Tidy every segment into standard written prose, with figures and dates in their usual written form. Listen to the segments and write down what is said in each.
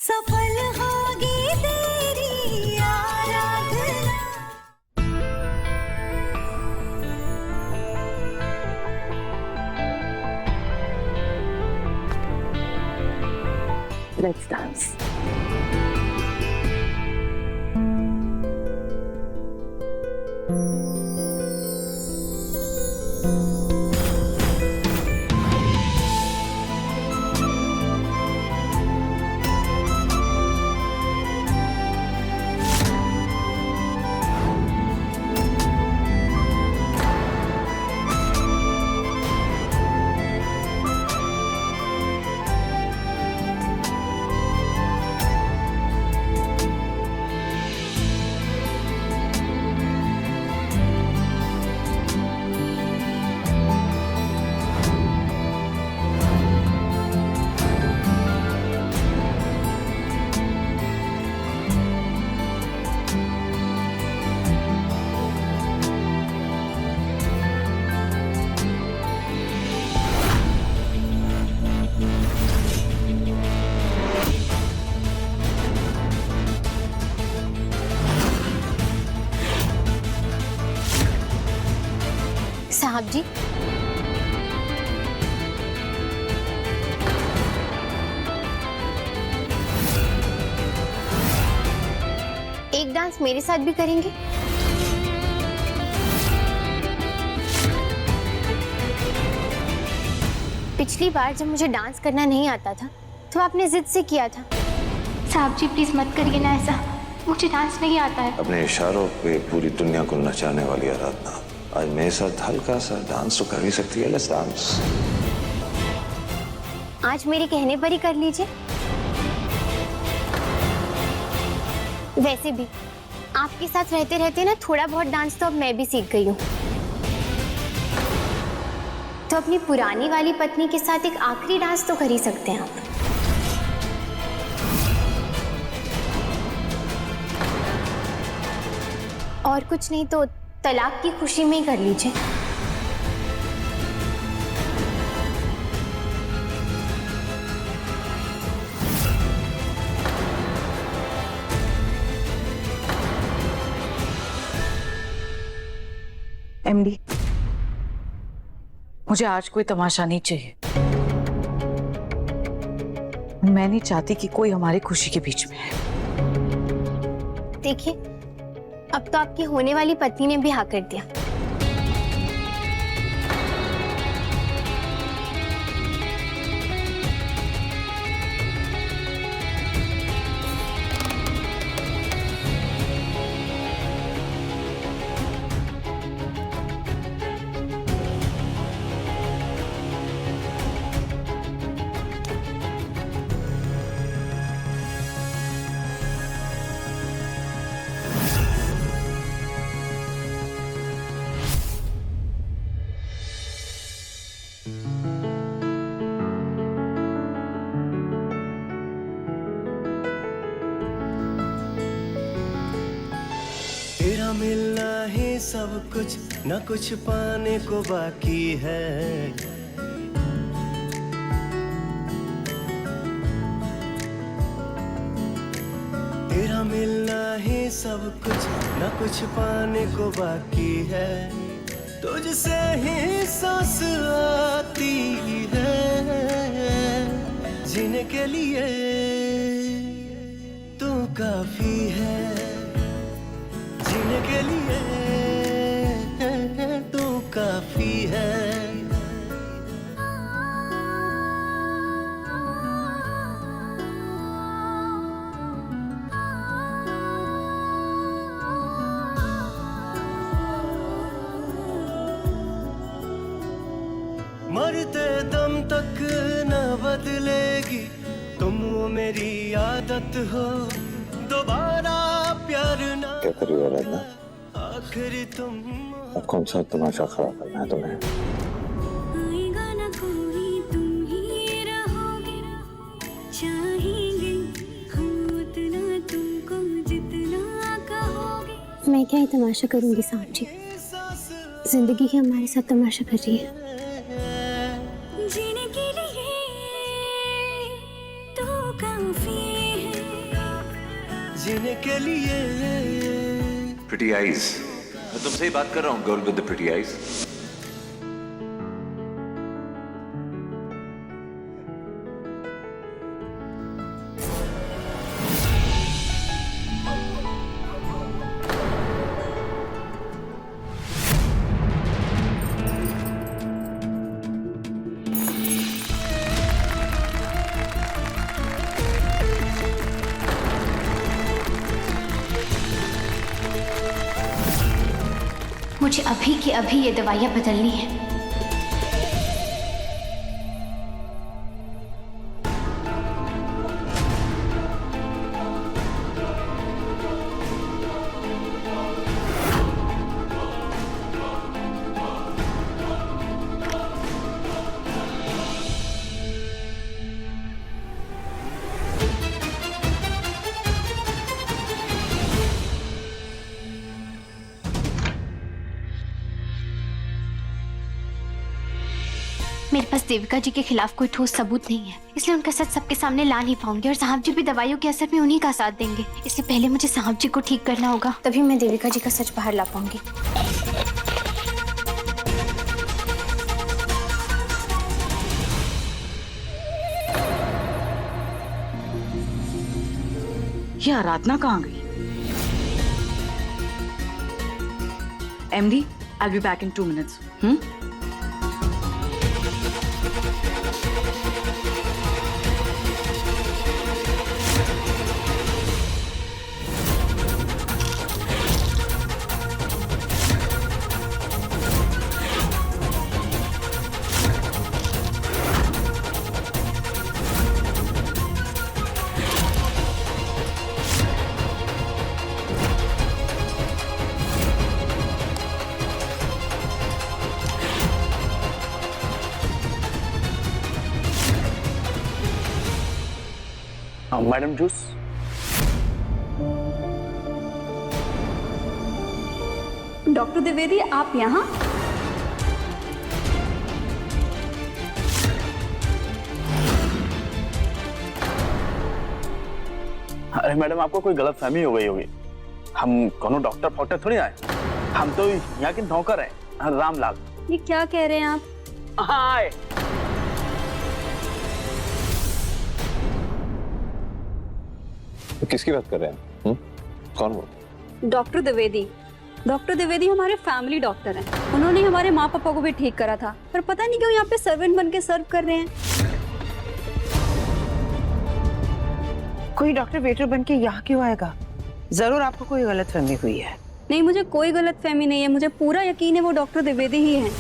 सफल होगी तेरी आराधना। Let's dance. साहब जी, एक डांस मेरे साथ भी करेंगे? पिछली बार जब मुझे डांस करना नहीं आता था तो आपने जिद से किया था। साहब जी प्लीज मत करिए ना ऐसा, मुझे डांस नहीं आता है। अपने इशारों पे पूरी दुनिया को नचाने वाली आराधना, आज मेरे साथ हल्का सा डांस तो कर ही सकती है। Let's dance. आज मेरे कहने पर ही कर लीजिए। वैसे भी आपके साथ रहते रहते ना थोड़ा बहुत डांस तो अब मैं भी सीख गई हूँ। तो अपनी पुरानी वाली पत्नी के साथ एक आखिरी डांस तो कर ही सकते हैं आप। और कुछ नहीं तो तलाक की खुशी में ही कर लीजिए। एमडी, मुझे आज कोई तमाशा नहीं चाहिए। मैं नहीं चाहती कि कोई हमारी खुशी के बीच में है। देखिए, अब तो आपकी होने वाली पत्नी ने भी हाँ कर दिया। तेरा मिलना ही सब कुछ, न कुछ पाने को बाकी है। तेरा मिलना ही सब कुछ, न कुछ पाने को बाकी है। तुझसे ही सांस आती है, जीने के लिए तू काफी है। जीने के लिए तू काफी है। मरते दम तक न बदलेगी तुम, वो मेरी आदत हो। दोबारा प्यार ना क्या कर रही हो आराधना? आखिरी तुम। अब कौन सा तमाशा खड़ा करना है तुम्हें? आएगा ना कोई, तुम ही रहोगे, चाहेंगे हम उतना तुमको जितना कहोगे। मैं क्या ही तमाशा करूंगी साहब जी, जिंदगी ही हमारे साथ तमाशा कर रही है। जीने के लिए तू काफी है। जीने के लिए। प्रिटी आईज, मैं तुमसे ही बात कर रहा हूँ, girl with the pretty eyes. मुझे अभी की अभी ये दवाइयाँ बदलनी है। मेरे पास देविका जी के खिलाफ कोई ठोस सबूत नहीं है, इसलिए उनका सच सबके सामने ला नहीं पाऊंगी और साहब जी भी दवाइयों के असर में उन्हीं का साथ देंगे। इसलिए पहले मुझे साहब जी को ठीक करना होगा, तभी मैं देविका जी का सच बाहर ला पाऊंगी। ये आराधना कहाँ गई? MD, I'll be back in 2 minutes. Madam juice. Doctor Dwivedi, आप यहाँ? अरे मैडम, आपको कोई गलतफहमी हो गई होगी। हम कोनो डॉक्टर फॉक्टर थोड़ी आए, हम तो यहाँ के नौकर हैं, रामलाल। ये क्या कह रहे हैं आप? हाय, तो किसकी बात कर रहे हैं? कौन वो? डॉक्टर द्विवेदी। डॉक्टर द्विवेदी हमारे फैमिली डॉक्टर हैं। उन्होंने हमारे माँ पापा को भी ठीक करा था, पर पता नहीं क्यों यहाँ पे सर्वेंट बन के सर्व कर रहे हैं। कोई डॉक्टर वेटर बन के यहाँ क्यों आएगा? जरूर आपको कोई गलतफहमी हुई है। नहीं, मुझे कोई गलतफहमी नहीं है, मुझे पूरा यकीन है वो डॉक्टर द्विवेदी ही हैं।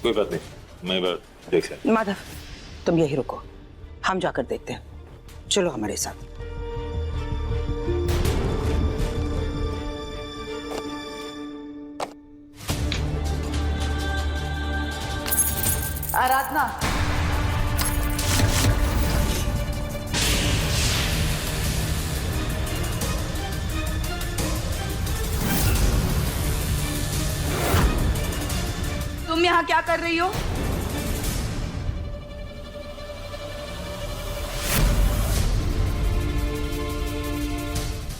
कोई बात नहीं, मैं देख सकता। माधव, तुम यही रुको, हम जाकर देखते हैं। चलो हमारे साथ। आराधना, तुम यहाँ क्या कर रही हो?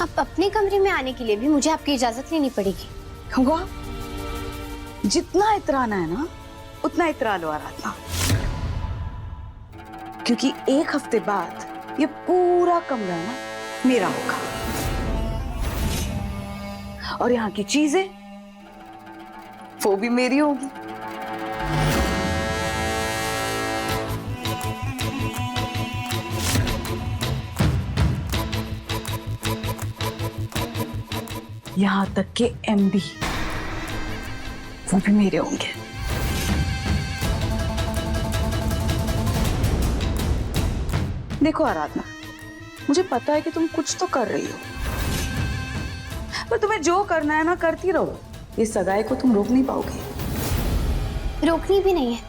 अब अपने कमरे में आने के लिए भी मुझे आपकी इजाजत लेनी पड़ेगी। वाह, जितना इतराना है ना उतना इतरा लो आराधना, क्योंकि 1 हफ्ते बाद ये पूरा कमरा ना मेरा होगा और यहाँ की चीजें वो भी मेरी होगी। यहाँ तक के MD वो भी मेरे होंगे। देखो आराधना, मुझे पता है कि तुम कुछ तो कर रही हो, पर तुम्हें जो करना है ना करती रहो। इस सगाई को तुम रोक नहीं पाओगे। रोकनी भी नहीं है,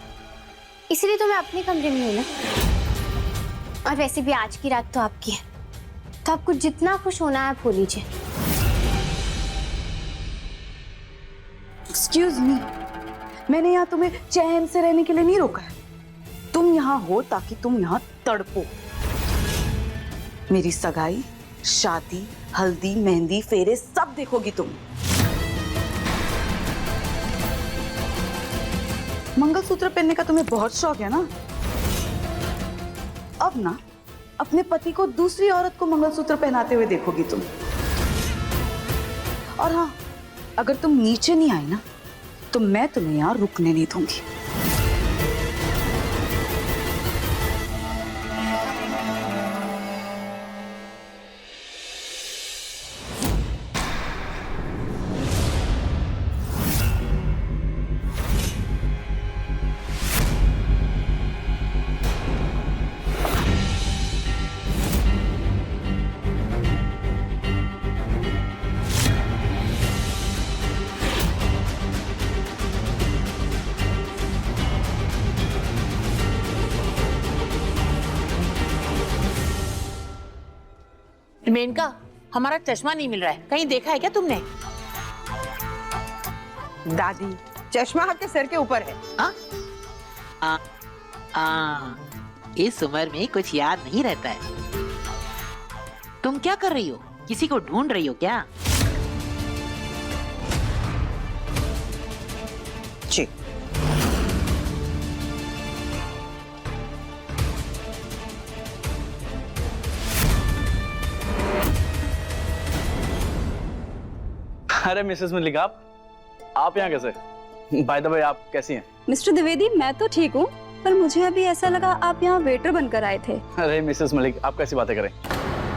इसीलिए तो मैं अपने कमरे में हूं ना। और वैसे भी आज की रात तो आपकी है, तो आपको जितना खुश होना है आप हो लीजिए। एक्सक्यूज मी, मैंने यहाँ तुम्हें चैन से रहने के लिए नहीं रोका है। तुम यहाँ हो ताकि तुम यहाँ तड़पो। मेरी सगाई, शादी, हल्दी, मेहंदी, फेरे सब देखोगी तुम। मंगलसूत्र पहनने का तुम्हें बहुत शौक है ना? अब ना अपने पति को दूसरी औरत को मंगलसूत्र पहनाते हुए देखोगी तुम। और हाँ, अगर तुम नीचे नहीं आई ना तो मैं तुम्हें यहां रुकने नहीं दूंगी। मेनका, हमारा चश्मा नहीं मिल रहा है, कहीं देखा है क्या तुमने? दादी, चश्मा आपके सर के ऊपर है। इस उम्र में कुछ याद नहीं रहता है। तुम क्या कर रही हो? किसी को ढूंढ रही हो क्या? जी। अरे मिसेस मलिक, आप यहाँ कैसे? बाय द वे, आप कैसी हैं? मिस्टर द्विवेदी, मैं तो ठीक हूँ, पर मुझे अभी ऐसा लगा आप यहाँ वेटर बनकर आए थे। अरे मिसेस मलिक, आप कैसी बातें करें?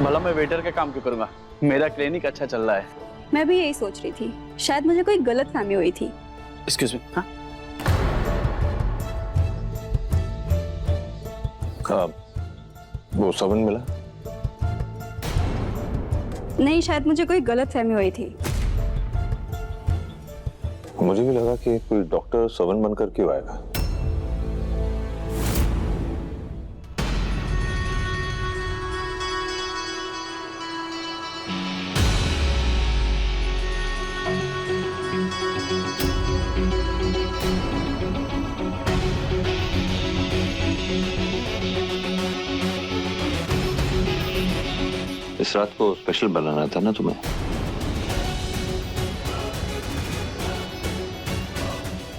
भला मैं वेटर का काम क्यों करूंगा? मेरा क्लिनिक अच्छा चल रहा है। मैं भी यही सोच रही थी, शायद मुझे कोई गलत फहमी हुई थी। Excuse me. हाँ, वो साबुन मिला? नहीं, शायद मुझे कोई गलत फहमी हुई थी। मुझे भी लगा कि कोई डॉक्टर साबुन बनकर क्यों आएगा। इस रात को स्पेशल बनाना था ना तुम्हें?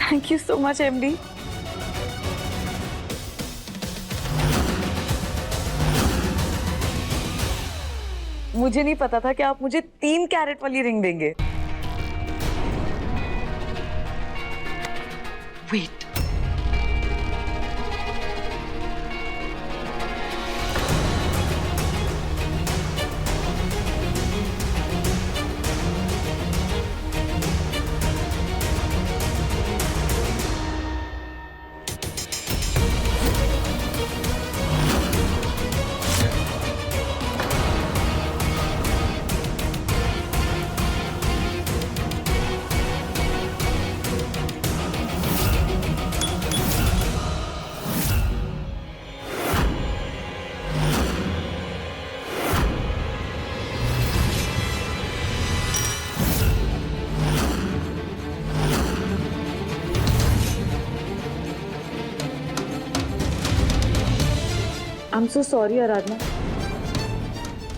Thank you so much MD. मुझे नहीं पता था कि आप मुझे 3 कैरेट वाली रिंग देंगे। Wait, I am so sorry Aradhana,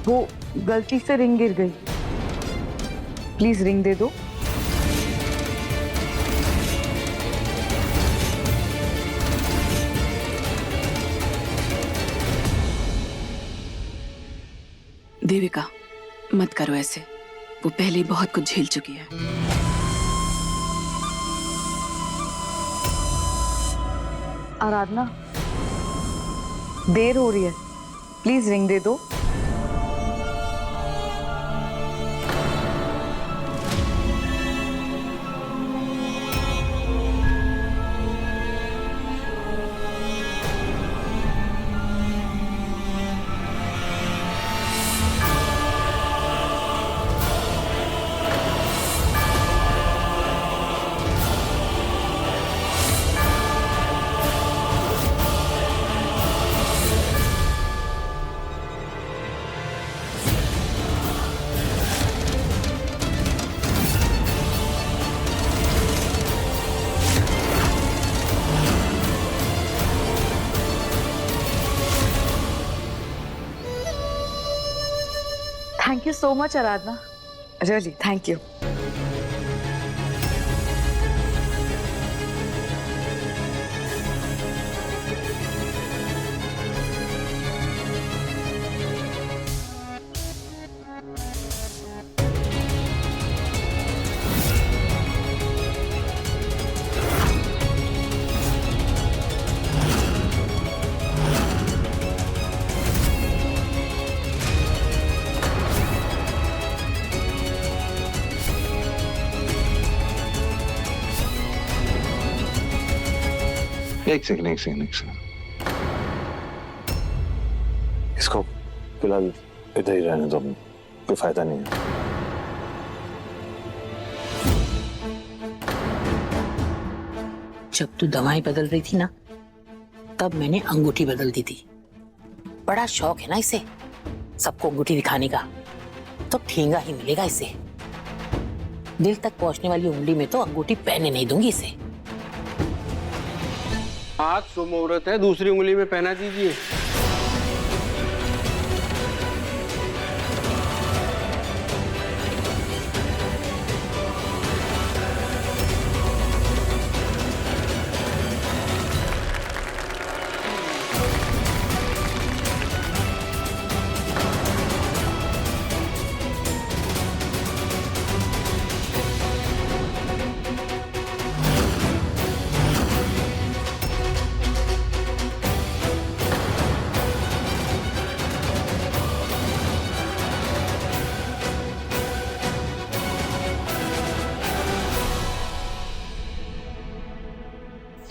वो गलती से रिंग गिर गई। प्लीज रिंग दे दो। देविका, मत करो ऐसे, वो पहले ही बहुत कुछ झेल चुकी है। आराधना, देर हो रही है, प्लीज रिंग दे दो। Thank you so much Aradhana, really thank you. एक सेकंड। इसको फिलहाल इधर ही रहने दो, कोई फायदा नहीं है। जब तू दवाएं बदल रही थी ना, तब मैंने अंगूठी बदल दी थी। बड़ा शौक है ना इसे सबको अंगूठी दिखाने का, तो ठेंगा ही मिलेगा इसे। दिल तक पहुंचने वाली उंगली में तो अंगूठी पहनने नहीं दूंगी इसे। आज शुभ मुहूर्त है, दूसरी उंगली में पहना दीजिए।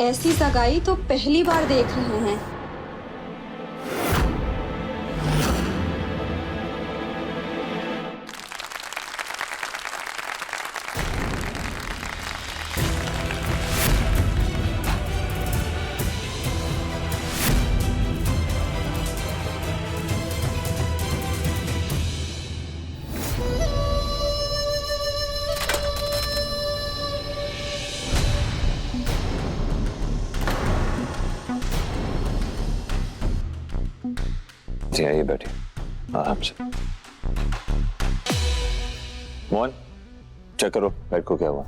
ऐसी सगाई तो पहली बार देख रहे हैं। जी आइए, बैठिए आराम से। मोहन, चेक करो बेड को क्या हुआ।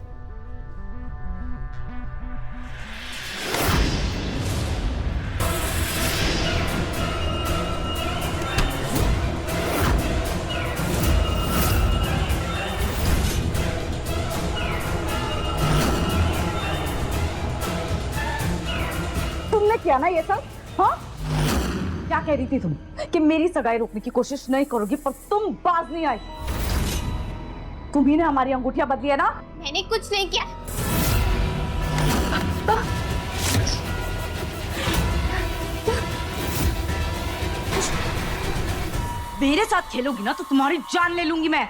तुमने किया ना ये सब? हाँ, क्या कह रही थी तुम कि मेरी सगाई रोकने की कोशिश नहीं करोगी, पर तुम बाज नहीं आई। तुम्ही ने हमारी अंगूठियां बदली है ना? मैंने कुछ नहीं किया। मेरे साथ खेलोगी ना तो तुम्हारी जान ले लूंगी मैं।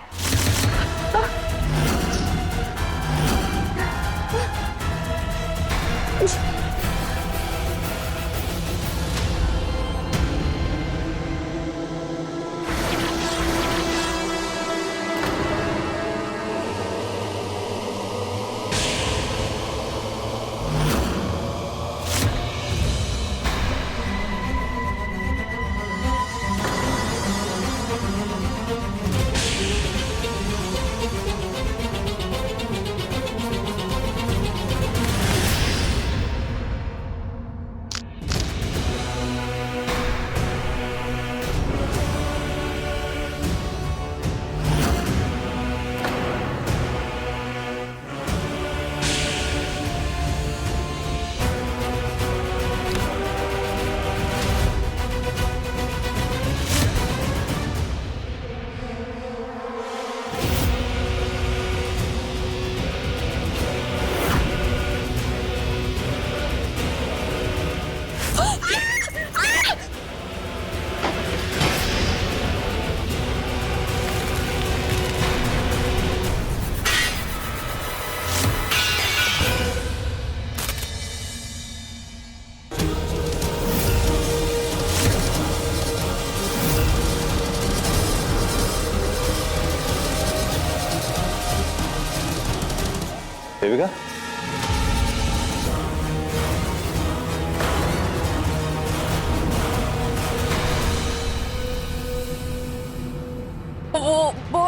देविका,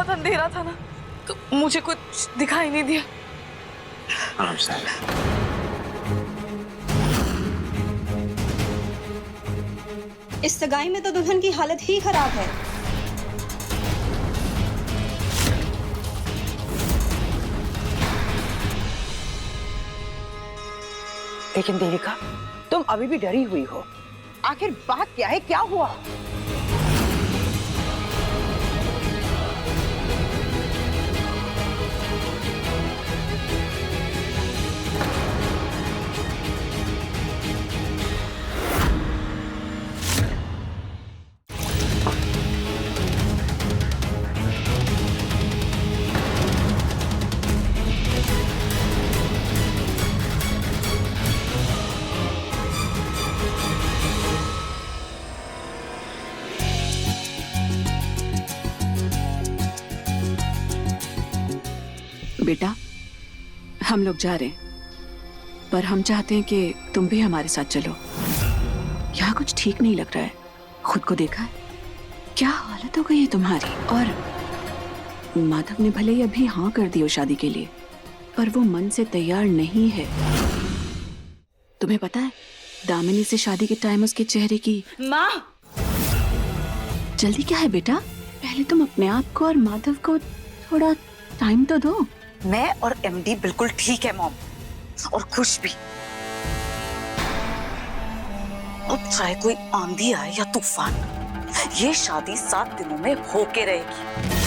बहुत अंधेरा था ना, तो मुझे कुछ दिखाई नहीं दिया। आराम से। इस सगाई में तो दुल्हन की हालत ही खराब है। लेकिन देविका, तुम अभी भी डरी हुई हो। आखिर बात क्या है, क्या हुआ? बेटा, हम लोग जा रहे हैं, पर हम चाहते हैं कि तुम भी हमारे साथ चलो। यहाँ कुछ ठीक नहीं लग रहा है। खुद को देखा है, क्या हालत हो गई है तुम्हारी। और माधव ने भले ही अभी हाँ कर दी हो शादी के लिए, पर वो मन से तैयार नहीं है। तुम्हें पता है, दामिनी से शादी के टाइम उसके चेहरे की माँ, जल्दी क्या है बेटा? पहले तुम अपने आप को और माधव को थोड़ा टाइम तो दो। मैं और एमडी बिल्कुल ठीक है मॉम, और खुश भी। अब चाहे कोई आंधी आए या तूफान, ये शादी 7 दिनों में होके रहेगी।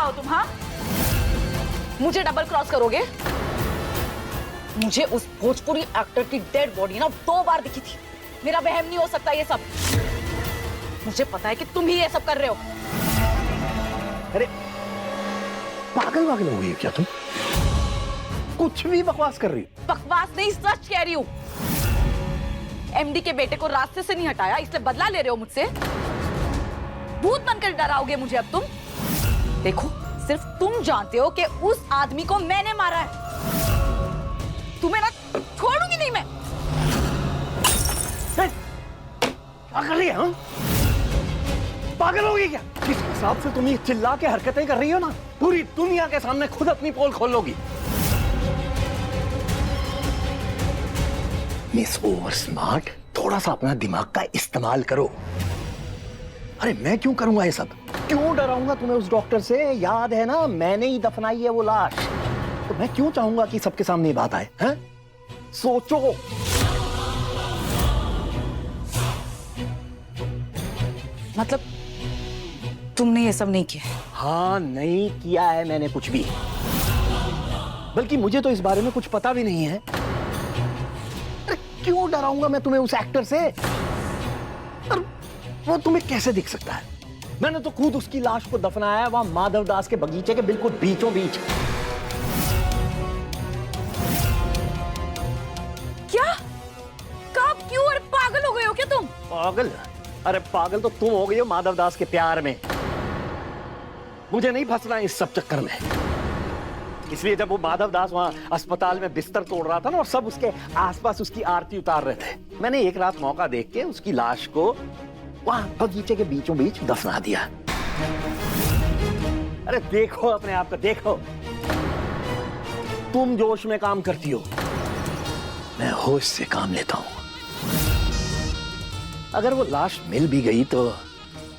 तुम हाँ मुझे डबल क्रॉस करोगे? मुझे उस भोजपुरी एक्टर की डेड बॉडी ना 2 बार दिखी थी। मेरा वहम नहीं हो सकता ये सब। मुझे पता है कि तुम ही ये सब कर रहे हो। अरे पागल पागल हो गई क्या तुम? कुछ भी बकवास कर रही हो। बकवास नहीं, सच कह रही हूँ। एमडी के बेटे को रास्ते से नहीं हटाया, इसलिए बदला ले रहे हो मुझसे। भूत बनकर डराओगे मुझे अब तुम? देखो, सिर्फ तुम जानते हो कि उस आदमी को मैंने मारा है। तुम्हें ना छोड़ूंगी नहीं मैं। क्या कर रही है हाँ? पागल हो गई क्या? जिस हिसाब से तुम ये चिल्ला के हरकतें कर रही हो ना, पूरी दुनिया के सामने खुद अपनी पोल खोल लोगी। मिस ओवर स्मार्ट, थोड़ा सा अपना दिमाग का इस्तेमाल करो। अरे मैं क्यों करूंगा ये सब? क्यों डराऊंगा तुम्हें उस डॉक्टर से? याद है ना, मैंने ही दफनाई है वो लाश। तो मैं क्यों चाहूंगा कि सबके सामने ये बात आए? हैं? सोचो। मतलब तुमने ये सब नहीं किया? हाँ, नहीं किया है मैंने कुछ भी। बल्कि मुझे तो इस बारे में कुछ पता भी नहीं है। अरे क्यों डराऊंगा मैं तुम्हें उस एक्टर से? वो तुम्हें कैसे दिख सकता है? मैंने तो खुद उसकी लाश को दफनाया है वहां माधव दास के बगीचे के बिल्कुल बीचों बीच। क्या? कब? क्यों? और पागल हो गए हो क्या तुम? पागल? अरे पागल तो तुम हो गई हो माधव दास के प्यार में। मुझे नहीं फंसना इस सब चक्कर में। इसलिए जब वो माधव दास वहां अस्पताल में बिस्तर तोड़ रहा था ना, और सब उसके आसपास उसकी आरती उतार रहे थे, मैंने एक रात मौका देख के उसकी लाश को वहां बगीचे के बीचों बीच दफना दिया। अरे देखो अपने आप को, देखो। तुम जोश में काम करती हो, मैं होश से काम लेता हूं। अगर वो लाश मिल भी गई तो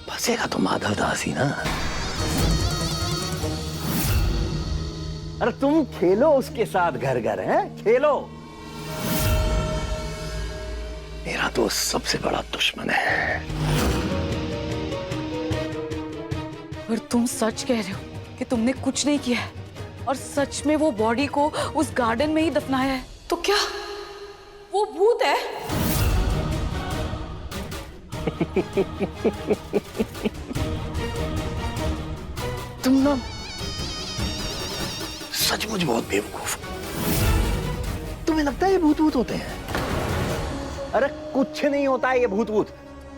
फंसेगा तो माधव दास ही ना। अरे तुम खेलो उसके साथ घर घर, हैं? खेलो। मेरा तो सबसे बड़ा दुश्मन है। और तुम सच कह रहे हो कि तुमने कुछ नहीं किया है, और सच में वो बॉडी को उस गार्डन में ही दफनाया है? तो क्या वो भूत है? तुम ना सचमुच बहुत बेवकूफ। तुम्हें लगता है ये भूत भूत होते हैं? अरे कुछ नहीं होता है ये भूत भूत।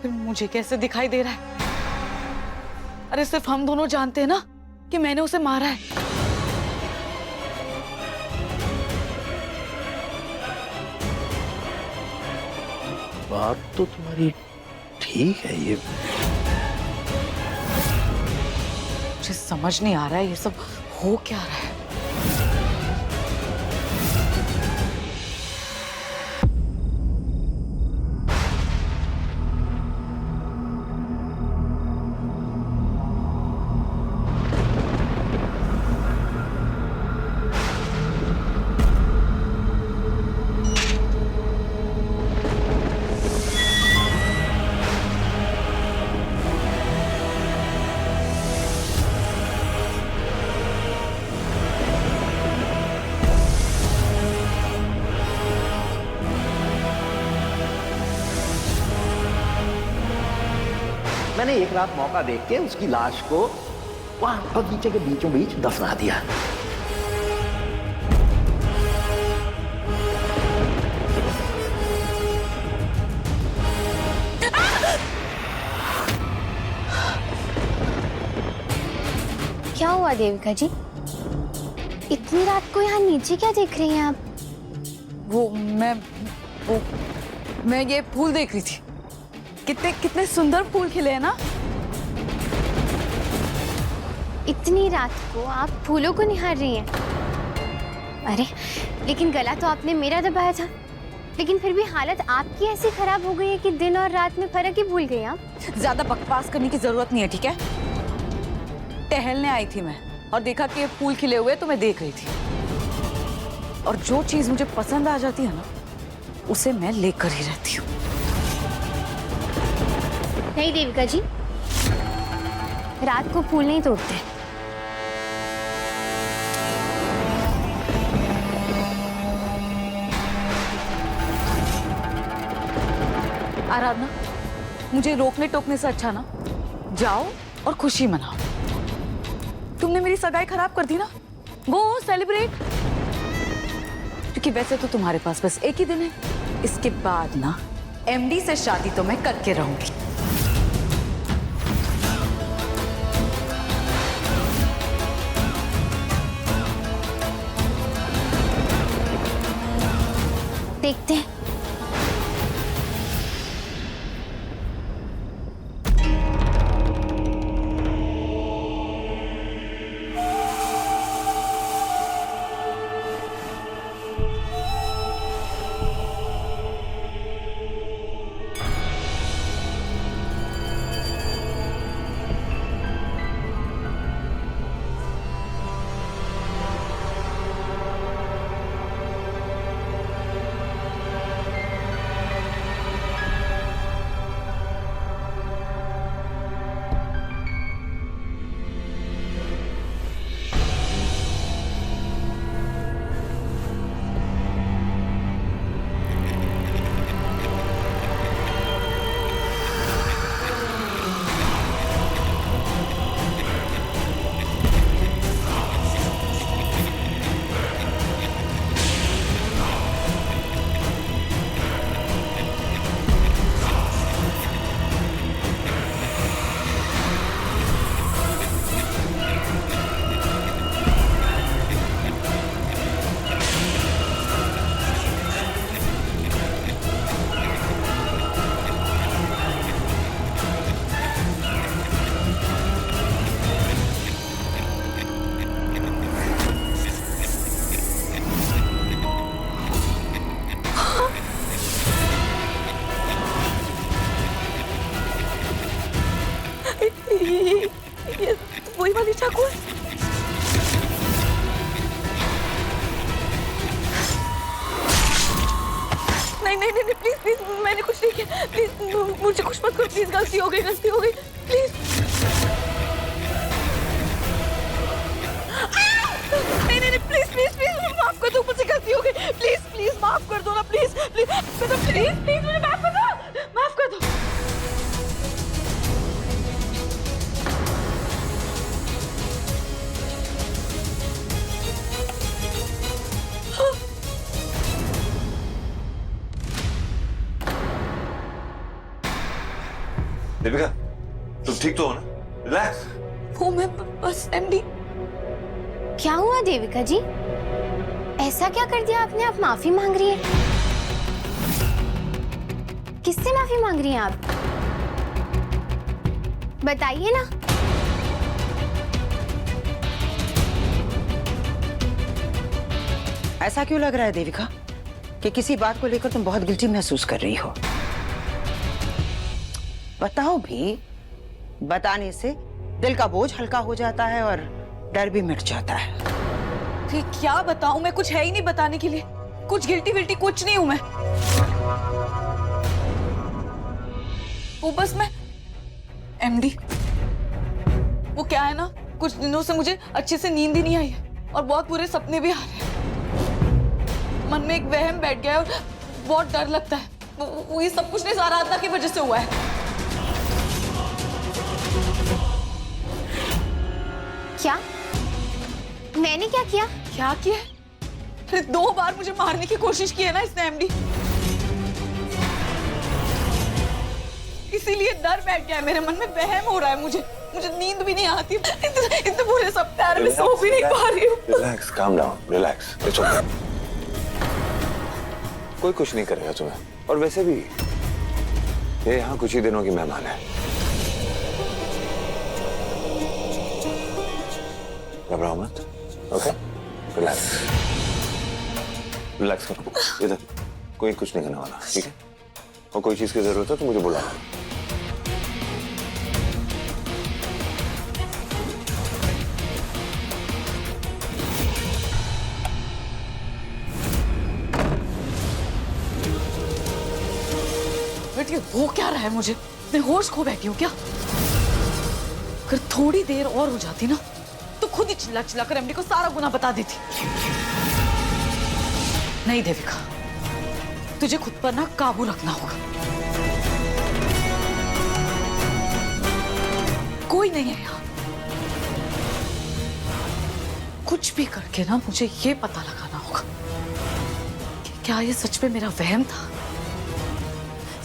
फिर मुझे कैसे दिखाई दे रहा है? अरे सिर्फ हम दोनों जानते हैं ना कि मैंने उसे मारा है। बात तो तुम्हारी ठीक है, ये मुझे समझ नहीं आ रहा है ये सब हो क्या रहा है। मैंने एक रात मौका देख के उसकी लाश को वहां बगीचे के बीचों बीच दफना दिया। क्या हुआ देविका जी? इतनी रात को यहाँ नीचे क्या देख रही हैं आप? मैं ये फूल देख रही थी। कितने कितने सुंदर फूल खिले हैं ना। इतनी रात को आप फूलों को निहार रही हैं? अरे लेकिन गला तो आपने मेरा दबाया था, लेकिन फिर भी हालत आपकी ऐसी खराब हो गई है कि दिन और रात में फर्क ही भूल गई आप। ज्यादा बकवास करने की जरूरत नहीं है, ठीक है? टहलने आई थी मैं और देखा कि ये फूल खिले हुए तो मैं देख रही थी, और जो चीज मुझे पसंद आ जाती है ना उसे मैं लेकर ही रहती हूँ। नहीं देविका जी, रात को फूल नहीं तोड़ते। आराधना, मुझे रोकने टोकने से अच्छा ना जाओ और खुशी मनाओ। तुमने मेरी सगाई खराब कर दी ना, गो सेलिब्रेट। क्योंकि वैसे तो तुम्हारे पास बस एक ही दिन है, इसके बाद ना एमडी से शादी तो मैं करके रहूंगी। देखते हैं। ये वही वाली चाकू है। नहीं नहीं नहीं प्लीज प्लीज, मैंने कुछ नहीं किया। प्लीज मुझे कुछ मत करो प्लीज। गलती हो गई प्लीज। नहीं नहीं प्लीज प्लीज प्लीज माफ कर दो, मुझसे गलती हो गई। प्लीज माफ कर दो ना, प्लीज प्लीज मुझे माफ कर दो। देविका, तुम ठीक तो हो ना? रिलैक्स। वो मैं बस एमडी। क्या हुआ देविका जी? ऐसा क्या कर दिया आपने? आप माफी मांग रही हैं? किससे माफी मांग रही हैं आप? बताइए ना। ऐसा क्यों लग रहा है देविका कि किसी बात को लेकर तुम बहुत गिल्टी महसूस कर रही हो? बताओ भी। बताने से दिल का बोझ हल्का हो जाता है और डर भी मिट जाता है। फिर क्या बताऊं? मैं कुछ है ही नहीं बताने के लिए। कुछ गिल्टी विल्टी कुछ नहीं हूं मैं। वो बस मैं एमडी, वो क्या है ना, कुछ दिनों से मुझे अच्छे से नींद ही नहीं आई है और बहुत बुरे सपने भी आ रहे हैं। मन में एक वहम बैठ गया है और बहुत डर लगता है। वो ये सब कुछ नहीं आराधना की वजह से हुआ है। क्या? मैंने क्या किया? क्या किया? अरे 2 बार मुझे मारने की कोशिश की है ना इसने एमडी। इसीलिए डर बैठ गया है मेरे मन में, वहम हो रहा है मुझे नींद भी नहीं आती। इतने बुरे सपने आ रहे, मैं सो भी नहीं पा रही हूँ। Relax, calm down, relax. It's okay. कोई कुछ नहीं करेगा तुम्हें। और वैसे भी ये यहाँ कुछ ही दिनों की मेहमान है। घबराओ मत। Okay, relax. रिलैक्स करो। इधर कोई कुछ नहीं करने वाला, ठीक है? और कोई चीज की जरूरत है तो मुझे बुलाना। वो क्या रहा है मुझे? मैं होश खो बैठी हूँ क्या? अगर थोड़ी देर और हो जाती ना तो खुद ही चिल्ला चिल्ला कर एमडी को सारा गुनाह बता देती। नहीं देविका, तुझे खुद पर ना काबू रखना होगा। कोई नहीं है यहाँ। कुछ भी करके ना मुझे ये पता लगाना होगा कि क्या ये सच में मेरा वहम था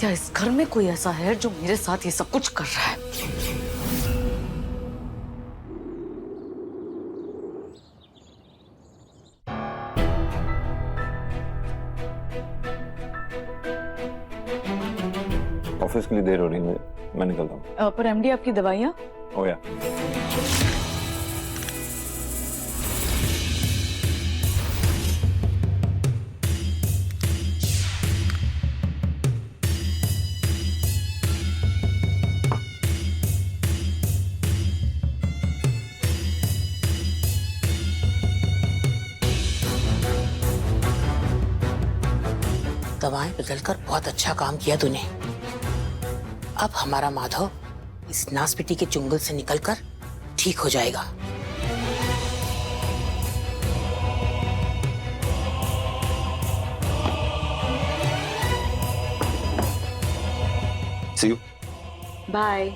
या इस घर में कोई ऐसा है जो मेरे साथ ये सब कुछ कर रहा है। ऑफिस के लिए देर हो रही है, मैं निकलता हूँ। पर एमडी आपकी दवाइयाँ? हो या दवाएं बदलकर बहुत अच्छा काम किया तूने। अब हमारा माधव इस नासपिटी के चुंगल से निकलकर ठीक हो जाएगा। See you. बाय।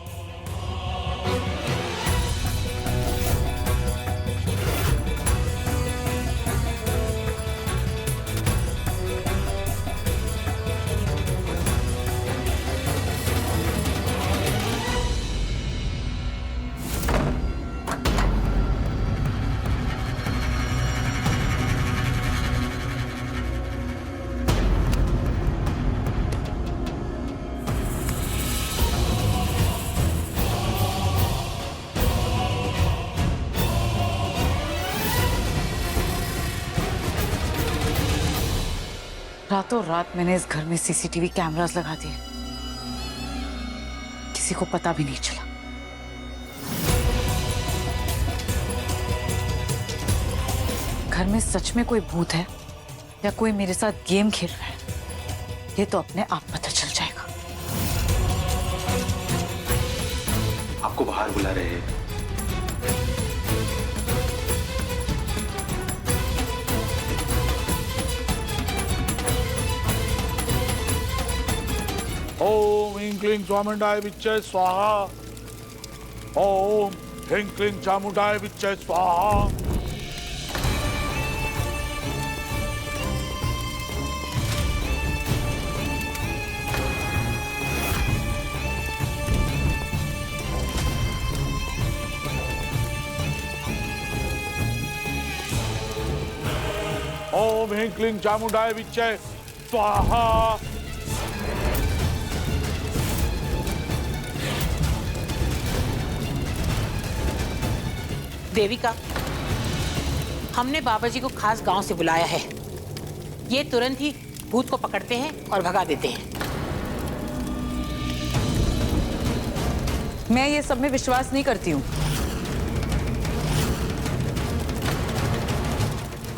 रातों रात मैंने इस घर में सीसीटीवी कैमरास लगा दिए, किसी को पता भी नहीं चला। घर में सच में कोई भूत है या कोई मेरे साथ गेम खेल रहा है, ये तो अपने आप पता चल जाएगा। आपको बाहर बुला रहे हैं। ओम ह्रीं क्लीं चामुंडाय विच्चे स्वाहा। ओम ह्रीं क्लीं चामुंडाय विच्चे स्वाहा। ओम ह्रीं क्लीं चामुंडाय विच्चे स्वाहा। देविका, हमने बाबा जी को खास गांव से बुलाया है। ये तुरंत ही भूत को पकड़ते हैं और भगा देते हैं। मैं ये सब में विश्वास नहीं करती हूँ।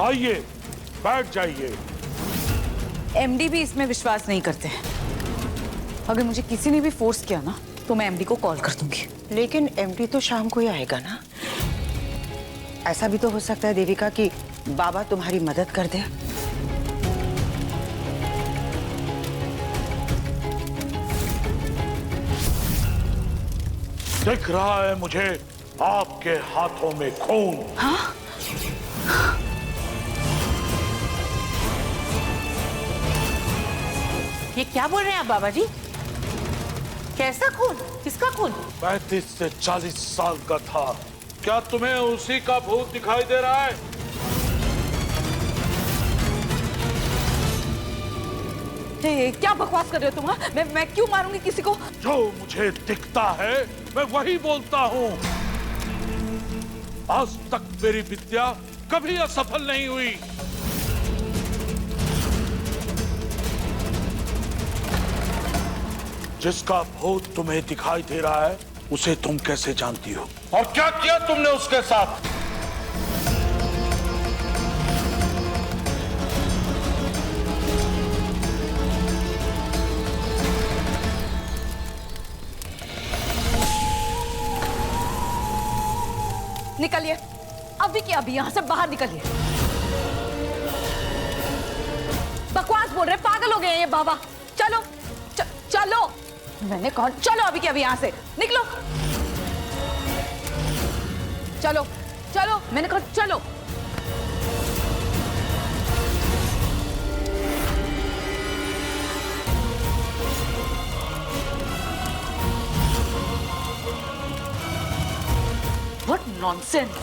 आइए, बैठ जाइए। एमडी भी इसमें विश्वास नहीं करते हैं। अगर मुझे किसी ने भी फोर्स किया ना तो मैं एमडी को कॉल कर दूंगी। लेकिन एमडी तो शाम को ही आएगा ना। ऐसा भी तो हो सकता है देविका कि बाबा तुम्हारी मदद कर दे। दिख रहा है मुझे आपके हाथों में खून। हाँ? ये क्या बोल रहे हैं आप बाबा जी? कैसा खून? किसका खून? 35 से 40 साल का था। क्या तुम्हें उसी का भूत दिखाई दे रहा है? क्या बकवास कर रहे हो तुम? हाँ? मैं क्यों मारूंगी किसी को? जो मुझे दिखता है मैं वही बोलता हूँ। आज तक मेरी विद्या कभी असफल नहीं हुई। जिसका भूत तुम्हें दिखाई दे रहा है उसे तुम कैसे जानती हो और क्या किया तुमने उसके साथ? निकलिए अभी की अभी, यहां से बाहर निकलिए। बकवास बोल रहे, पागल हो गए हैं ये बाबा। चलो चलो, मैंने कहा चलो अभी के अभी यहां से निकलो। चलो चलो, मैंने कहा चलो। What nonsense!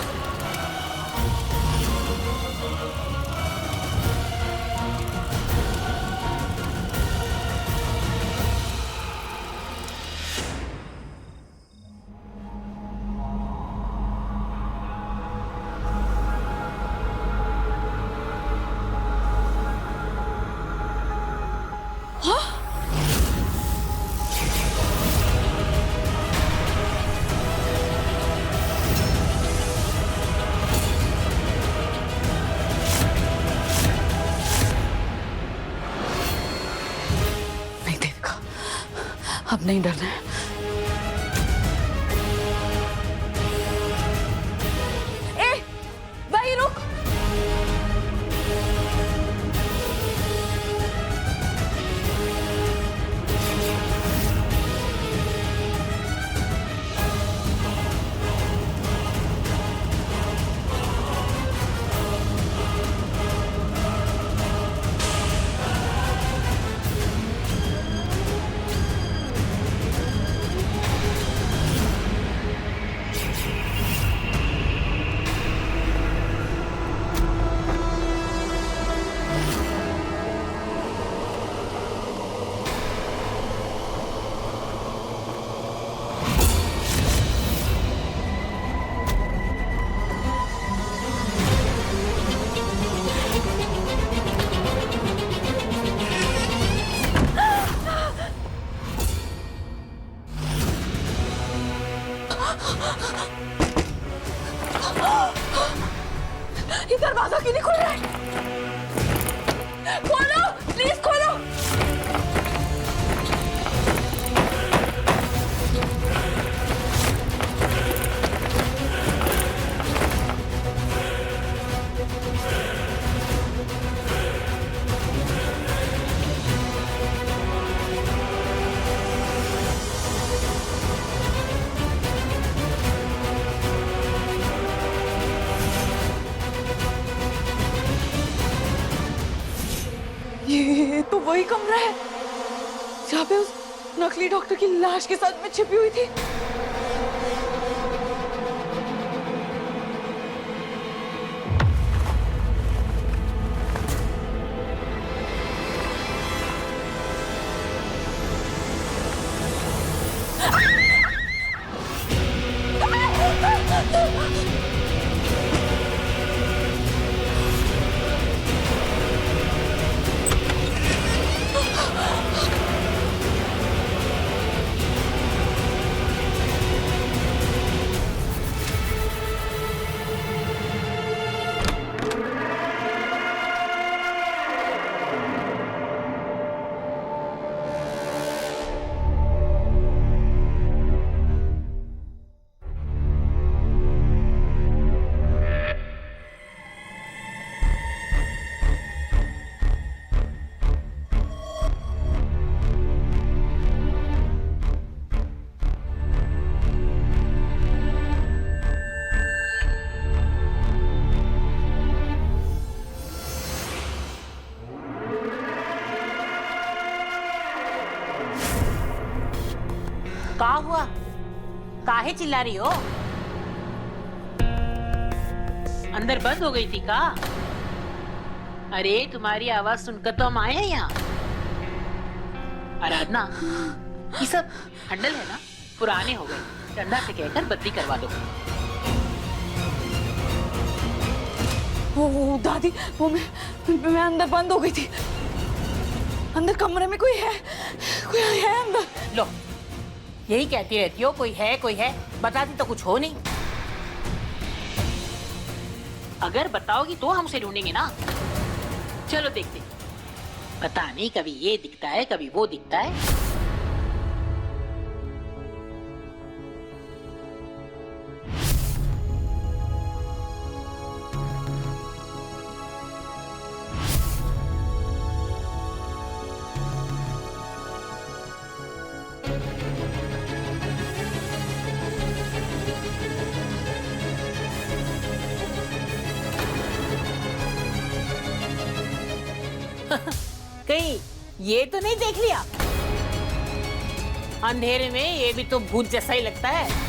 अब नहीं डरना है। ए, वहीं रुक। ये दरवाजा क्यों नहीं खुल रहा है? खोलो, प्लीज खोलो। ये तो वही कमरा है जहाँ पे उस नकली डॉक्टर की लाश के साथ में छिपी हुई थी। का हुआ? काहे चिल्ला रही हो? अंदर बंद हो गई थी का? अरे तुम्हारी आवाज सुनकर तो हम आए हैं यहाँ। आराधना, ये सब हंडल है ना, पुराने हो गए, ठंडा से कहकर बदली करवा दो। वो दादी, वो मैं अंदर बंद हो गई थी। अंदर कमरे में कोई है अंदर। लो, यही कहती रहती हो कोई है, बताती तो कुछ हो नहीं। अगर बताओगी तो हम उसे ढूंढेंगे ना। चलो देखते, पता नहीं कभी ये दिखता है कभी वो दिखता है। कहीं ये तो नहीं देख लिया? अंधेरे में ये भी तो भूत जैसा ही लगता है।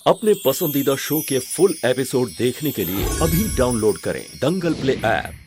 अपने पसंदीदा शो के फुल एपिसोड देखने के लिए अभी डाउनलोड करें दंगल प्ले ऐप।